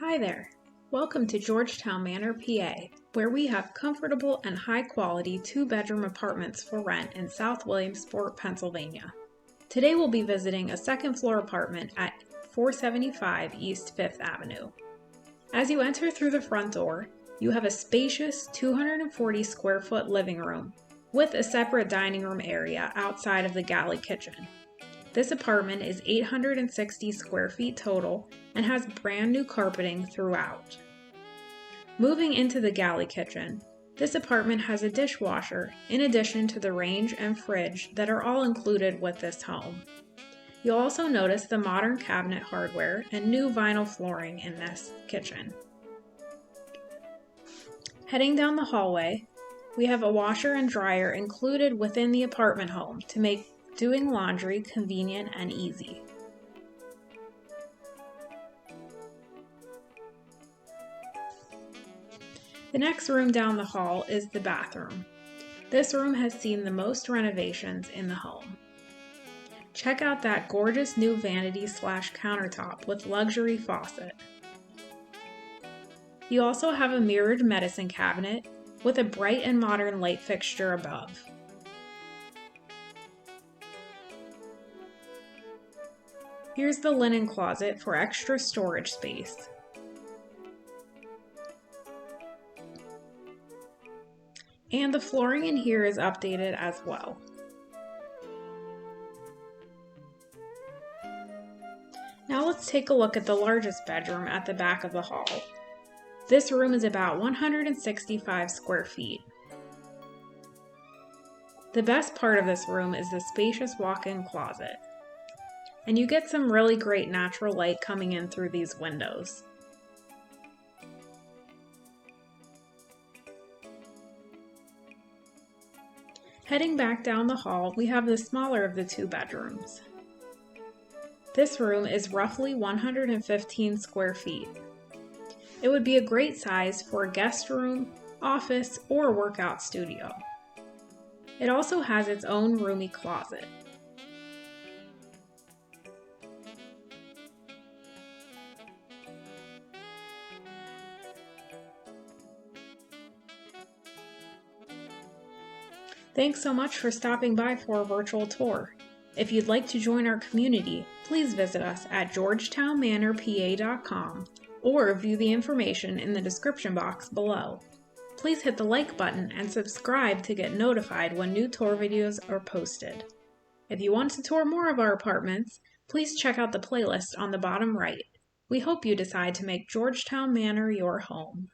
Hi there. Welcome to Georgetown Manor PA, where we have comfortable and high-quality two-bedroom apartments for rent in South Williamsport, Pennsylvania. Today we'll be visiting a second-floor apartment at 475 East 5th Avenue. As you enter through the front door, you have a spacious 240 square foot living room with a separate dining room area outside of the galley kitchen. This apartment is 860 square feet total and has brand new carpeting throughout. Moving into the galley kitchen, this apartment has a dishwasher in addition to the range and fridge that are all included with this home. You'll also notice the modern cabinet hardware and new vinyl flooring in this kitchen. Heading down the hallway, we have a washer and dryer included within the apartment home to make doing laundry convenient and easy. The next room down the hall is the bathroom. This room has seen the most renovations in the home. Check out that gorgeous new vanity/countertop with luxury faucet. You also have a mirrored medicine cabinet with a bright and modern light fixture above. Here's the linen closet for extra storage space. And the flooring in here is updated as well. Now let's take a look at the largest bedroom at the back of the hall. This room is about 165 square feet. The best part of this room is the spacious walk-in closet. And you get some really great natural light coming in through these windows. Heading back down the hall, we have the smaller of the two bedrooms. This room is roughly 115 square feet. It would be a great size for a guest room, office, or workout studio. It also has its own roomy closet. Thanks so much for stopping by for a virtual tour. If you'd like to join our community, please visit us at georgetownmanorpa.com or view the information in the description box below. Please hit the like button and subscribe to get notified when new tour videos are posted. If you want to tour more of our apartments, please check out the playlist on the bottom right. We hope you decide to make Georgetown Manor your home.